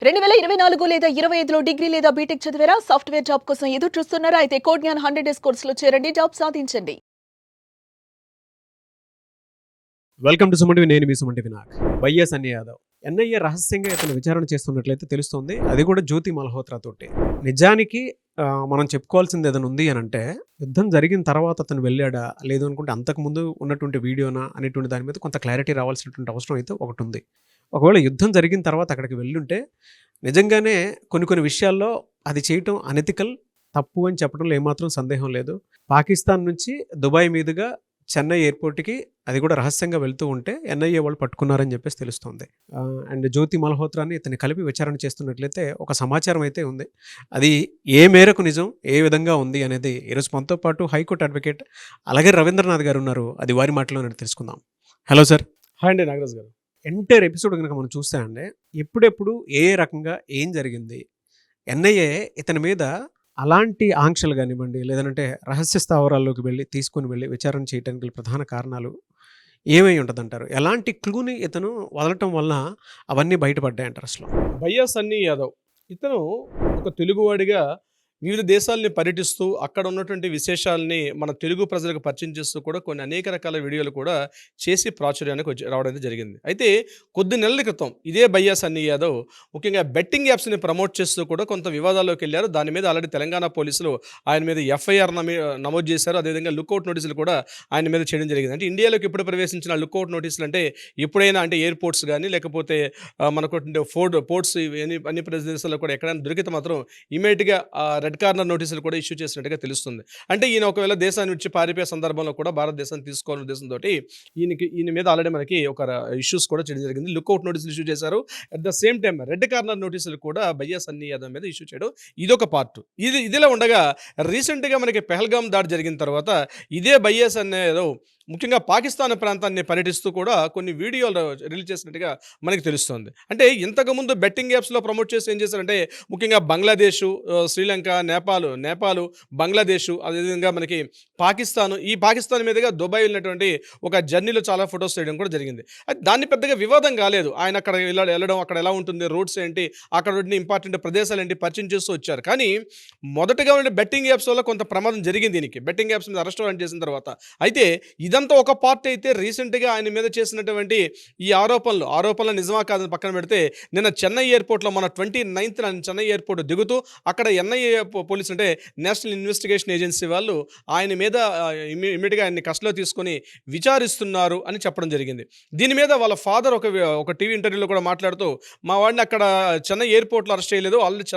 2024 లేదా 25లో డిగ్రీ లేదా బీటెక్ చదివారా? సాఫ్ట్‌వేర్ జాబ్ కోసం ఎదురు చూస్తున్నారా? అయితే కోడ్ జ్ఞాన్ 100 డేస్ కోర్సులో చేరండి. జాబ్ సాధించండి. Welcome to Suman TV. నేను మీ సుమన్ టీవీ నాగ్. వైఎస్ అన్ని యాదవ్ ఎన్ఐఏ రహస్యంగా ఇతను విచారణ చేస్తున్నట్లయితే తెలుస్తోంది. అది కూడా జ్యోతి మల్హోత్రా తోటి. నిజానికి మనం చెప్పుకోవాల్సింది ఏదైనా ఉంది అని అంటే, యుద్ధం జరిగిన తర్వాత అతను వెళ్ళాడా, లేదు అనుకుంటే అంతకుముందు ఉన్నటువంటి వీడియోనా అనేటువంటి దాని మీద కొంత క్లారిటీ రావాల్సినటువంటి అవసరం అయితే ఒకటి ఉంది. ఒకవేళ యుద్ధం జరిగిన తర్వాత అక్కడికి వెళ్ళుంటే నిజంగానే కొన్ని విషయాల్లో అది చేయటం అనెతికల్, తప్పు అని చెప్పడంలో ఏమాత్రం సందేహం లేదు. పాకిస్తాన్ నుంచి దుబాయ్ మీదుగా చెన్నై ఎయిర్పోర్ట్కి అది కూడా రహస్యంగా వెళ్తూ ఉంటే ఎన్ఐఏ వాళ్ళు పట్టుకున్నారని చెప్పేసి తెలుస్తుంది. అండ్ జ్యోతి మల్హోత్రాని ఇతన్ని కలిపి విచారణ చేస్తున్నట్లయితే ఒక సమాచారం అయితే ఉంది. అది ఏ మేరకు నిజం, ఏ విధంగా ఉంది అనేది ఈరోజు మనతో పాటు హైకోర్టు అడ్వకేట్ అలాగే రవీంద్రనాథ్ గారు ఉన్నారు. అది వారి మాటలోనే తెలుసుకుందాం. Hello sir. హాయ్ అండి నాగరాజ్ గారు. ఎంటైర్ ఎపిసోడ్ కనుక మనం చూస్తే అండి, ఎప్పుడెప్పుడు ఏ రకంగా ఏం జరిగింది, ఎన్ఐఏ ఇతని మీద అలాంటి ఆంక్షలు కానివ్వండి, లేదంటే రహస్య స్థావరాల్లోకి తీసుకుని వెళ్ళి విచారణ చేయడానికి గల ప్రధాన కారణాలు ఏమై ఉంటుందంటారు? ఎలాంటి క్లూని ఇతను వదలటం వలన అవన్నీ బయటపడ్డాయంటారు అసలు? వైఎస్ అన్ని యాదవ్ ఇతను ఒక తెలుగువాడిగా వివిధ దేశాలని పర్యటిస్తూ అక్కడ ఉన్నటువంటి విశేషాలని మన తెలుగు ప్రజలకు పరిచయం చేస్తూ కూడా కొన్ని అనేక రకాల వీడియోలు కూడా చేసి ప్రాచుర్యానికి రావడం అయితే జరిగింది. అయితే కొద్ది నెలల క్రితం ఇదే వైఎస్ అన్ని యాదవ్ ముఖ్యంగా బెట్టింగ్ యాప్స్ని ప్రమోట్ చేస్తూ కూడా కొంత వివాదాల్లోకి వెళ్ళారు. దాని మీద ఆల్రెడీ తెలంగాణ పోలీసులు ఆయన మీద ఎఫ్ఐఆర్ నమోదు చేశారు. అదేవిధంగా లుక్అవుట్ నోటీసులు కూడా ఆయన మీద చేయడం జరిగింది. అంటే ఇండియాలోకి ఎప్పుడు ప్రవేశించిన లుక్అవుట్ నోటీసులు అంటే ఎప్పుడైనా అంటే ఎయిర్పోర్ట్స్ కానీ లేకపోతే మనకు పోర్ట్స్ అన్ని ప్రదేశాల్లో కూడా ఎక్కడైనా దొరికితే మాత్రం ఇమీడియట్గా రెడ్ కార్నర్ నోటీసులు కూడా ఇష్యూ చేసినట్టుగా తెలుస్తుంది. అంటే ఈయన ఒకవేళ దేశాన్ని విడిచి పారిపోయే సందర్భంలో కూడా భారతదేశాన్ని తీసుకోవాలనే ఉద్దేశంతో ఈయన మీద ఆల్రెడీ మనకి ఒక ఇష్యూస్ కూడా చేయడం జరిగింది. లుక్అవుట్ నోటీసులు ఇష్యూ చేశారు. At the same time red corner నోటీసులు కూడా వైఎస్ అన్ని యాదవ్ మీద ఇష్యూ చేయడం ఇదొక పార్ట్. ఇదిలా ఉండగా రీసెంట్గా మనకి పెహల్గాం దాడి జరిగిన తర్వాత ఇదే వైఎస్ అన్ని యాదవ్ ముఖ్యంగా పాకిస్తాన్ ప్రాంతాన్ని పర్యటిస్తూ కూడా కొన్ని వీడియోలు రిలీజ్ చేసినట్టుగా మనకి తెలుస్తుంది. అంటే ఇంతకుముందు బెట్టింగ్ యాప్స్లో ప్రమోట్ చేసి ఏం చేశారంటే ముఖ్యంగా బంగ్లాదేశ్, శ్రీలంక, నేపాల్, బంగ్లాదేశ్, అదేవిధంగా మనకి పాకిస్తాన్ మీదుగా దుబాయ్ వెళ్ళినటువంటి ఒక జర్నీలో చాలా ఫొటోస్ చేయడం కూడా జరిగింది. అయితే దాన్ని పెద్దగా వివాదం కాలేదు. ఆయన అక్కడ వెళ్ళడం, అక్కడ ఎలా ఉంటుంది, రోడ్స్ ఏంటి, అక్కడ ఇంపార్టెంట్ ప్రదేశాలు ఏంటి పరిచయం చేస్తూ వచ్చారు. కానీ మొదటగా ఉండే బెట్టింగ్ యాప్స్ వల్ల కొంత ప్రమాదం జరిగింది దీనికి. బెట్టింగ్ యాప్స్ మీద అరెస్ట్ చేసిన తర్వాత అయితే ఇదంతా ఒక పార్ట్ అయితే రీసెంట్గా ఆయన మీద చేసినటువంటి ఈ ఆరోపణలు నిజమా కాదని పక్కన పెడితే నిన్న చెన్నై ఎయిర్పోర్ట్లో మన 29th చెన్నై ఎయిర్పోర్ట్ దిగుతూ అక్కడ ఎన్ఐఏ పోలీసు అంటే నేషనల్ ఇన్వెస్టిగేషన్ ఏజెన్సీ వాళ్ళు ఆయన మీద ఇమ్మీడియట్గా ఆయన్ని కస్టడీలో తీసుకొని విచారిస్తున్నారు అని చెప్పడం జరిగింది. దీని మీద వాళ్ళ ఫాదర్ ఒక టీవీ ఇంటర్వ్యూలో కూడా మాట్లాడుతూ మా వాడిని అక్కడ చెన్నై ఎయిర్పోర్ట్లో అరెస్ట్ చేయలేదు, ఆల్రెడీ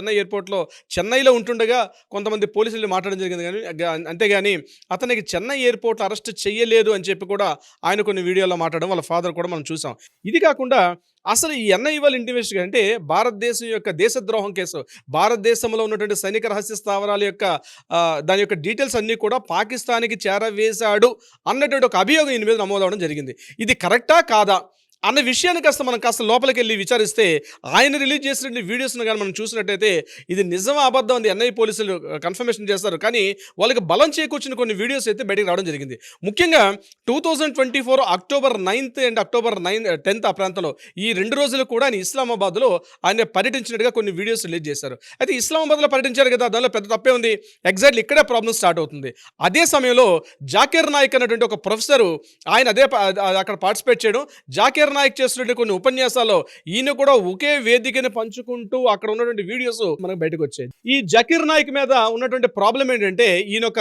చెన్నైలో ఉంటుండగా కొంతమంది పోలీసులు మాట్లాడడం జరిగింది. కానీ అంతేగాని అతనికి చెన్నై ఎయిర్పోర్ట్లో అరెస్ట్ చేయలేదు అని చెప్పి కూడా ఆయన కొన్ని వీడియోలో మాట్లాడడం వాళ్ళ ఫాదర్ కూడా మనం చూసాం. ఇది కాకుండా అసలు ఈ ఎన్ఐఏ వాళ్ళ ఇన్వెస్టిగేషన్ అంటే భారతదేశం యొక్క దేశద్రోహం కేసు, భారతదేశంలో ఉన్నటువంటి సైనిక రహస్య స్థావరాల యొక్క దాని యొక్క డీటెయిల్స్ అన్నీ కూడా పాకిస్తాన్కి చేరవేశాడు అన్నటువంటి ఒక అభియోగం ఈయన మీద నమోదవడం జరిగింది. ఇది కరెక్టా కాదా అన్న విషయాన్ని మనం కాస్త లోపలికి వెళ్ళి విచారిస్తే ఆయన రిలీజ్ చేసిన వీడియోస్ను కానీ మనం చూసినట్టయితే ఇది నిజమా అబద్ధం అని ఎన్ఐఏ పోలీసులు కన్ఫర్మేషన్ చేస్తారు. కానీ వాళ్ళకి బలం చేకూర్చిన కొన్ని వీడియోస్ అయితే బయటకు రావడం జరిగింది. ముఖ్యంగా 2024 October 9th and October 10th ఆ ప్రాంతంలో ఈ 2 రోజులు కూడా ఆయన ఇస్లామాబాద్లో ఆయన పర్యటించినట్టుగా కొన్ని వీడియోస్ రిలీజ్ చేశారు. అయితే ఇస్లామాబాద్లో పర్యటించారు కదా, దానిలో పెద్ద తప్పే ఉంది. ఎగ్జాక్ట్లీ ఇక్కడే ప్రాబ్లం స్టార్ట్ అవుతుంది. అదే సమయంలో జాకీర్ నాయక్ అనేటువంటి ఒక ప్రొఫెసరు ఆయన అక్కడ పార్టిసిపేట్ చేయడం, జాకీర్ నాయక్ చేస్తున్నటువంటి కొన్ని ఉపన్యాసాల్లో ఈయన కూడా ఒకే వేదికని పంచుకుంటూ అక్కడ ఉన్నటువంటి వీడియోస్ మనకు బయటకు వచ్చాయి. ఈ జాకీర్ నాయక్ మీద ఉన్నటువంటి ప్రాబ్లం ఏంటంటే ఈయన ఒక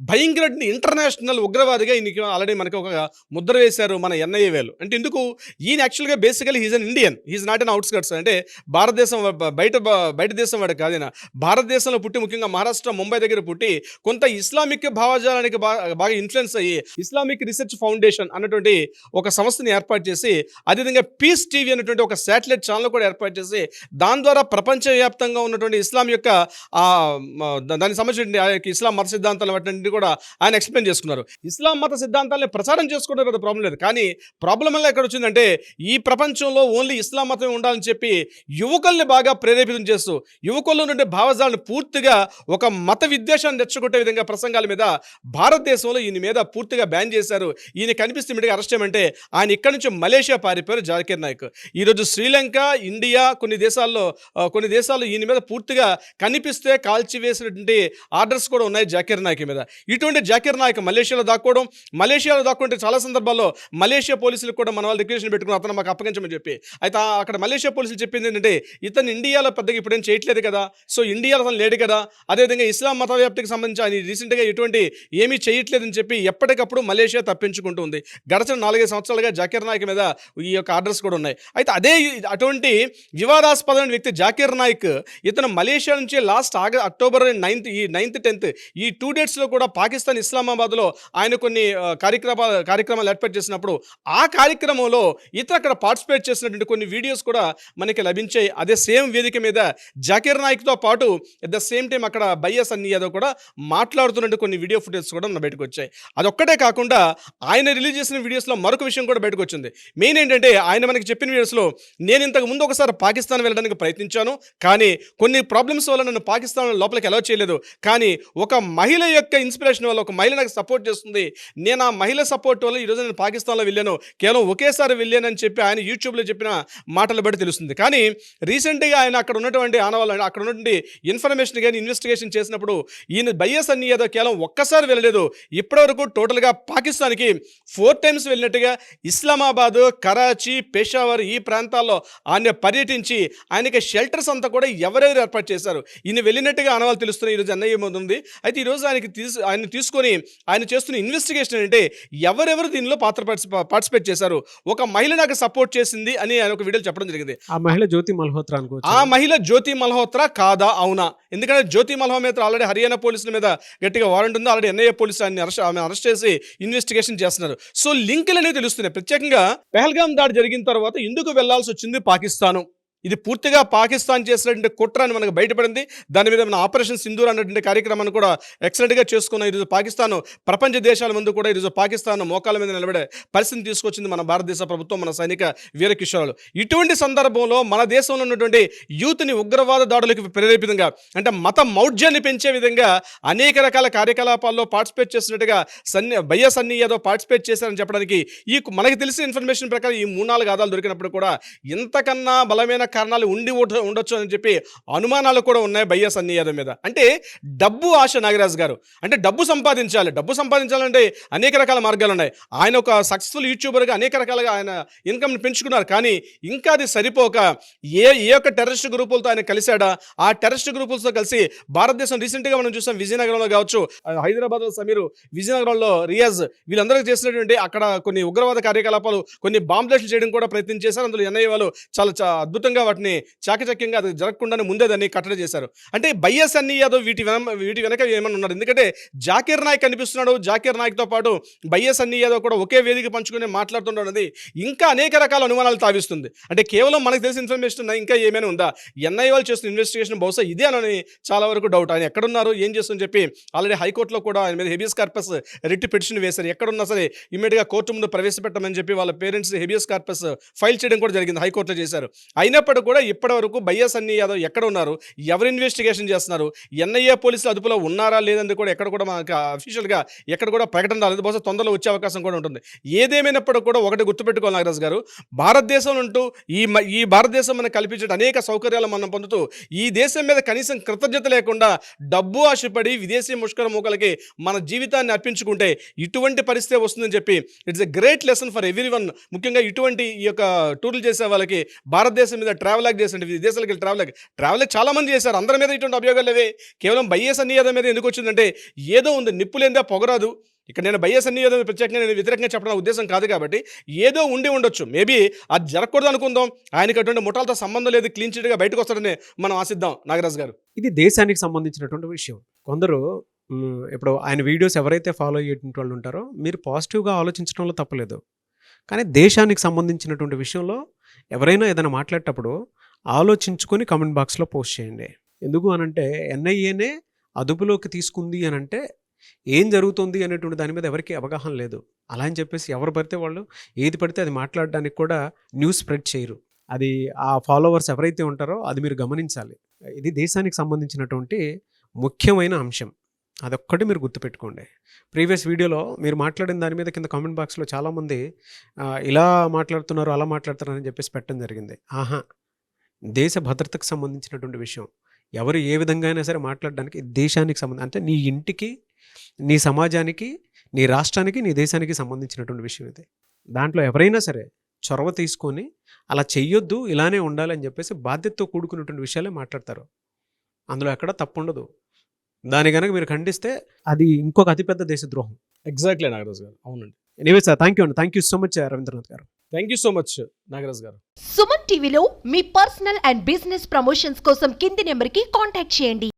భయంకర ఇంటర్నేషనల్ ఉగ్రవాదిగా ఈయనకి ఆల్రెడీ మనకి ఒక ముద్ర వేశారు మన ఎన్ఐఏ వేలు. అంటే ఎందుకు ఈయన యాక్చువల్గా basically he's an Indian, he's not an outskirts. అంటే భారతదేశం బయట దేశం వాడు కాదైనా భారతదేశంలో పుట్టి ముఖ్యంగా మహారాష్ట్ర ముంబై దగ్గర పుట్టి కొంత ఇస్లామిక్ భావజాలానికి బాగా ఇన్ఫ్లుయెన్స్ అయ్యి ఇస్లామిక్ రీసెర్చ్ ఫౌండేషన్ అన్నటువంటి ఒక సంస్థని ఏర్పాటు చేసి అదేవిధంగా పీస్ టీవీ అనేటువంటి ఒక శాటిలైట్ ఛానల్ కూడా ఏర్పాటు చేసి దాని ద్వారా ప్రపంచవ్యాప్తంగా ఉన్నటువంటి ఇస్లాం యొక్క దానికి సంబంధించిన ఇస్లాం మత సిద్ధాంతాలు కూడా ఆయన ఎక్స్ప్లెయిన్ చేసుకున్నారు. ఇస్లాం మత సిద్ధాంతాలని ప్రచారం చేసుకోవడం పెద్ద ప్రాబ్లం లేదు, కానీ ప్రాబ్లం వల్ల ఎక్కడ వచ్చిందంటే ఈ ప్రపంచంలో ఓన్లీ ఇస్లాం మతమే ఉండాలని చెప్పి యువకుల్ని బాగా ప్రేరేపితం చేస్తూ యువకుల్లో నుండి భావజాలను పూర్తిగా ఒక మత విద్వేషాన్ని రెచ్చగొట్టే విధంగా ప్రసంగాల మీద భారతదేశంలో ఈయన మీద పూర్తిగా బ్యాన్ చేశారు. ఈయన కనిపిస్తే ఇమ్మీడియట్గా అరెస్ట్ చేయమంటే ఆయన ఇక్కడి నుంచి మలేషియా పారిపోయారు జాకీర్ నాయక్. ఈరోజు శ్రీలంక, ఇండియా కొన్ని దేశాల్లో ఈయన మీద పూర్తిగా కనిపిస్తే కాల్చివేసినటువంటి ఆర్డర్స్ కూడా ఉన్నాయి జాకీర్ నాయక్ మీద. ఇటువంటి జాకీర్ నాయక్ మలేషియాలో దాక్కుంటే చాలా సందర్భాల్లో మలేషియా పోలీసులకు కూడా మన వాళ్ళు రిక్వెషన్ పెట్టుకుని అతను మాకు అప్పగించమని చెప్పి, అయితే అక్కడ మలేషియా పోలీసులు చెప్పింది ఏంటంటే ఇతను ఇండియాలో పెద్దగా ఇప్పుడేం చేయట్లేదు కదా, సో ఇండియాలో అతను లేడు కదా, అదేవిధంగా ఇస్లాం మత వ్యాప్తికి సంబంధించి ఆయన రీసెంట్గా ఎటువంటి ఏమీ చేయట్లేదని చెప్పి ఎప్పటికప్పుడు మలేషియా తప్పించుకుంటుంది. గడచిన 4-5 సంవత్సరాలుగా జాకీర్ నాయక్ మీద ఈ యొక్క ఆర్డర్స్ కూడా ఉన్నాయి. అయితే అటువంటి వివాదాస్పదమైన వ్యక్తి జాకీర్ నాయక్ ఇతను మలేషియా నుంచి last October 9th, 9th, 10th ఈ 2 డేట్స్లో కూడా పాకిస్తాన్ ఇస్లామాబాద్లో ఆయన కొన్ని కార్యక్రమాలు ఏర్పాటు చేసినప్పుడు ఆ కార్యక్రమంలో ఇతను అక్కడ పార్టిసిపేట్ చేసినటువంటి కొన్ని వీడియోస్ కూడా మనకి లభించాయి. అదే సేమ్ వేదిక మీద జాకీర్ నాయక్తో పాటు అట్ ద సేమ్ టైం అక్కడ బయ్యా సన్నీ యాదవ్ కూడా మాట్లాడుతున్నట్టు కొన్ని వీడియో ఫుటేజ్ కూడా మన బయటకు వచ్చాయి. అదొక్కటే కాకుండా ఆయన రిలీజ్ చేసిన వీడియోస్లో మరొక విషయం కూడా బయటకు వచ్చింది. మెయిన్ ఏంటంటే ఆయన మనకి చెప్పిన వీడియోస్లో నేను ఇంతకు ముందు ఒకసారి పాకిస్తాన్ వెళ్ళడానికి ప్రయత్నించాను, కానీ కొన్ని ప్రాబ్లమ్స్ వల్ల నన్ను పాకిస్తాన్ లోపలికి అలౌ చేయలేదు, కానీ ఒక మహిళ యొక్క ఇన్స్పిరేషన్ వల్ల ఒక మహిళ నాకు సపోర్ట్ చేస్తుంది, నేను ఆ మహిళ సపోర్ట్ వల్ల ఈరోజు నేను పాకిస్తాన్లో వెళ్ళాను, కేవలం ఒకేసారి వెళ్ళానని చెప్పి ఆయన యూట్యూబ్లో చెప్పిన మాటలు బట్టి తెలుస్తుంది. కానీ రీసెంట్గా ఆయన అక్కడ ఉన్నటువంటి ఆనవాళ్ళు అక్కడ ఉన్నటువంటి ఇన్ఫర్మేషన్ కానీ ఇన్వెస్టిగేషన్ చేసినప్పుడు ఈయన బయ్యా సన్నీ యాదవ్ కేవలం ఒక్కసారి వెళ్ళలేదు, ఇప్పటివరకు టోటల్గా పాకిస్తాన్కి 4 times వెళ్ళినట్టుగా ఇస్లామాబాద్, కరాచీ, పెషావర్ ఈ ప్రాంతాల్లో ఆయన పర్యటించి ఆయనకి షెల్టర్స్ అంతా కూడా ఎవరెవరు ఏర్పాటు చేశారు ఈయన వెళ్ళినట్టుగా ఆనవాళ్ళు తెలుస్తున్నాయి. ఈరోజు ఎన్ఐఏ ఉంది. అయితే ఈరోజు ఆయన తీసుకొని ఆయన చేస్తున్న ఇన్వెస్టిగేషన్ అంటే ఎవరెవరు దీనిలో పార్టిసిపేట్ చేశారు, ఒక మహిళ నాకు సపోర్ట్ చేసింది అని ఆయన ఒక వీడియోలో చెప్పడం జరిగింది. ఆ మహిళ జ్యోతి మల్హోత్రా అనుకోవచ్చు. ఆ మహిళ జ్యోతి మల్హోత్రా కాదా, అవునా? ఎందుకంటే జ్యోతి మల్హోత్రా ఆల్రెడీ హర్యానా పోలీసుల మీద గట్టిగా వారెంట్ ఉంది, ఆల్రెడీ ఎన్ఐఏ పోలీసులు ఆమె అరెస్ట్ చేసి ఇన్వెస్టిగేషన్ చేస్తున్నారు. సో లింకులు అనేవి తెలుస్తున్నాయి. ప్రత్యేకంగా పెహల్గాం దాడి జరిగిన తర్వాత ఎందుకు వెళ్లాల్సి వచ్చింది పాకిస్తాను, ఇది పూర్తిగా పాకిస్తాన్ చేసినటువంటి కుట్ర అని మనకు బయటపడింది. దాని మీద మన ఆపరేషన్ సింధూర్ అన్నటువంటి కార్యక్రమాన్ని కూడా ఎక్సలెంట్గా చేసుకున్నాం. ఈరోజు పాకిస్తాన్ ప్రపంచ దేశాల ముందు కూడా ఈరోజు పాకిస్తాన్ మోకాల మీద నిలబడే పరిస్థితిని తీసుకొచ్చింది మన భారతదేశ ప్రభుత్వం, మన సైనిక వీర కిషోరాలు. ఇటువంటి సందర్భంలో మన దేశంలో ఉన్నటువంటి యూత్ని ఉగ్రవాద దాడులకు ప్రేరేపితంగా అంటే మత మౌఢ్యాన్ని పెంచే విధంగా అనేక రకాల కార్యకలాపాల్లో పార్టిసిపేట్ చేసినట్టుగా బయ్యా సన్నీ యాదవ్ పార్టిసిపేట్ చేశారని చెప్పడానికి మనకి తెలిసిన ఇన్ఫర్మేషన్ ప్రకారం ఈ 3-4 ఆధారాలు దొరికినప్పుడు కూడా ఇంతకన్నా బలమైన కారణాలు ఉండొచ్చు అని చెప్పి అనుమానాలు కూడా ఉన్నాయి బయ్యా సన్నీ యాదవ్ మీద. అంటే డబ్బు ఆశ నాగరాజు గారు, అంటే డబ్బు సంపాదించాలంటే అనేక రకాల మార్గాలు ఉన్నాయి. ఆయన ఒక సక్సెస్ఫుల్ యూట్యూబర్గా అనేక రకాలుగా ఆయన ఇన్కమ్ని పెంచుకున్నారు. కానీ ఇంకా అది సరిపోక ఏ యొక్క టెర్రరిస్ట్ గ్రూపులతో ఆయన కలిశాడా, ఆ టెర్రరిస్ట్ గ్రూపులతో కలిసి భారతదేశం రీసెంట్గా మనం చూసాం విజయనగరంలో కావచ్చు, హైదరాబాద్లో సమీరు, విజయనగరంలో రియాజ్, వీళ్ళందరూ చేసినటువంటి అక్కడ కొన్ని ఉగ్రవాద కార్యకలాపాలు, కొన్ని బాంబ్లాస్టులు చేయడం కూడా ప్రయత్నం చేశారు. అందులో ఎన్ఐఏ వాళ్ళు చాలా అద్భుతంగా వాటిని చాకచక్యంగా అది జరగకుండానే ముందే దాన్ని కట్టడి చేశారు. అంటే బయ్యా సన్నీ యాదవ్ వీటి వెనక ఏమన్నా ఉన్నారు. ఎందుకంటే జాకీర్ నాయక్ కనిపిస్తున్నాడు, జాకీర్ నాయక్తో పాటు బయ్యా సన్నీ యాదవ్ కూడా ఒకే వేదిక పంచుకుని మాట్లాడుతుండన్నది ఇంకా అనేక రకాల అనుమానాలు తావిస్తుంది. అంటే కేవలం మనకు తెలిసిన ఇన్ఫర్మేషన్ ఇంకా ఏమైనా ఉందా, ఎన్ఐఏ వాళ్ళు చేస్తున్న ఇన్వెస్టిగేషన్ బహుశా ఇదే అని చాలా వరకు డౌట్. ఆయన ఎక్కడున్నారు, ఏం చేస్తుందని చెప్పి ఆల్రెడీ హైకోర్టులో కూడా ఆయన మీద హెబియస్ కార్పస్ రిట్ పిటిషన్ వేశారు. ఎక్కడున్నా సరే ఇమ్మీడియట్గా కోర్టు ముందు ప్రవేశపెట్టమని చెప్పి వాళ్ళ పేరెంట్స్ హెబియస్ కార్పస్ ఫైల్ చేయడం కూడా జరిగింది, హైకోర్టులో చేశారు. అయినప్పటికీ కూడా ఇప్పటి వరకు బయ్యా సన్నీ యాదవ్ ఎక్కడ ఉన్నారు, ఎవరు ఇన్వెస్టిగేషన్ చేస్తున్నారు, ఎన్ఐఏ పోలీసులు అదుపులో ఉన్నారా లేదని కూడా ఎక్కడ కూడా మనకు అఫీషియల్గా ఎక్కడ కూడా ప్రకటన రాలేదు. బహుశా తొందరలో వచ్చే అవకాశం కూడా ఉంటుంది. ఏదేమైనప్పటికీ కూడా ఒకటి గుర్తుపెట్టుకోవాలి నాగరాజు గారు, భారతదేశం ఉంటూ ఈ భారతదేశం మనకు కల్పించే అనేక సౌకర్యాలు మనం పొందుతూ ఈ దేశం మీద కనీసం కృతజ్ఞత లేకుండా డబ్బు ఆశపడి విదేశీ ముష్కర మూకలకి మన జీవితాన్ని అర్పించుకుంటే ఇటువంటి పరిస్థితి వస్తుందని చెప్పి it's a great lesson for everyone. ముఖ్యంగా ఇటువంటి ఈ యొక్క టూర్లు చేసే వాళ్ళకి భారతదేశం మీద ట్రావెల్ చేసండి, విదేశాలకు ట్రావెల్ చాలా మంది చేశారు, అందరి మీద ఇటువంటి అభియోగాలు లేవే. కేవలం బయ్యా సన్నీ యాదవ్ మీద ఎందుకు వచ్చిందంటే ఏదో ఉంది, నిప్పులేందా పొగరాదు. ఇక్కడ నేను బయ్యా సన్నీ యాదవ్ ప్రత్యేకంగా నేను వ్యతిరేకంగా చెప్పడం ఉద్దేశం కాదు కాబట్టి ఏదో ఉండొచ్చు, మేబీ అది జరగకూడదు అనుకుందాం. ఆయనకి అటువంటి ముఠాలతో సంబంధం లేదు, క్లీన్ చిట్గా బయటకు వస్తాడని మనం ఆశిద్దాం నాగరాజు గారు. ఇది దేశానికి సంబంధించినటువంటి విషయం. కొందరు ఇప్పుడు ఆయన వీడియోస్ ఎవరైతే ఫాలో అయ్యేటువంటి వాళ్ళు ఉంటారో మీరు పాజిటివ్గా ఆలోచించడంలో తప్పలేదు, కానీ దేశానికి సంబంధించినటువంటి విషయంలో ఎవరైనా ఏదైనా మాట్లాడేటప్పుడు ఆలోచించుకొని కామెంట్ బాక్స్లో పోస్ట్ చేయండి. ఎందుకు అనంటే ఎన్ఐఏనే అదుపులోకి తీసుకుంది అనంటే ఏం జరుగుతుంది అనేటువంటి దాని మీద ఎవరికి అవగాహన లేదు. అలా అని చెప్పేసి ఎవరు పడితే వాళ్ళు ఏది పడితే అది మాట్లాడడానికి కూడా న్యూస్ స్ప్రెడ్ చేయరు. అది ఆ ఫాలోవర్స్ ఎవరైతే ఉంటారో అది మీరు గమనించాలి. ఇది దేశానికి సంబంధించినటువంటి ముఖ్యమైన అంశం. అదొక్కటి మీరు గుర్తుపెట్టుకోండి. ప్రీవియస్ వీడియోలో మీరు మాట్లాడిన దాని మీద కింద కామెంట్ బాక్స్లో చాలామంది ఇలా మాట్లాడుతున్నారు, అలా మాట్లాడుతున్నారు అని చెప్పేసి పెట్టడం జరిగింది. ఆహా, దేశ భద్రతకు సంబంధించినటువంటి విషయం. ఎవరు ఏ విధంగా అయినా సరే మాట్లాడడానికి దేశానికి సంబంధం, అంటే నీ ఇంటికి, నీ సమాజానికి, నీ రాష్ట్రానికి, నీ దేశానికి సంబంధించినటువంటి విషయం ఇది. దాంట్లో ఎవరైనా సరే చొరవ తీసుకొని అలా చెయ్యొద్దు, ఇలానే ఉండాలి అని చెప్పేసి బాధ్యతతో కూడుకున్నటువంటి విషయాలే మాట్లాడతారు. అందులో ఎక్కడ తప్పు ఉండదు. దాని కనుక మీరు ఖండిస్తే అది ఇంకొక అతిపెద్ద దేశద్రోహం. ఎగ్జాక్ట్లీ నాగరాజ్ గారు, అవునండి. ఎనీవే సార్, థ్యాంక్ యూ అండి. Thank you so much Ravindranath గారు. Thank you so much Nagaraj గారు. సుమన్ టీవీలో మీ పర్సనల్ అండ్ బిజినెస్ ప్రమోషన్స్ కోసం కింది నెంబర్కి కాంటాక్ట్ చేయండి.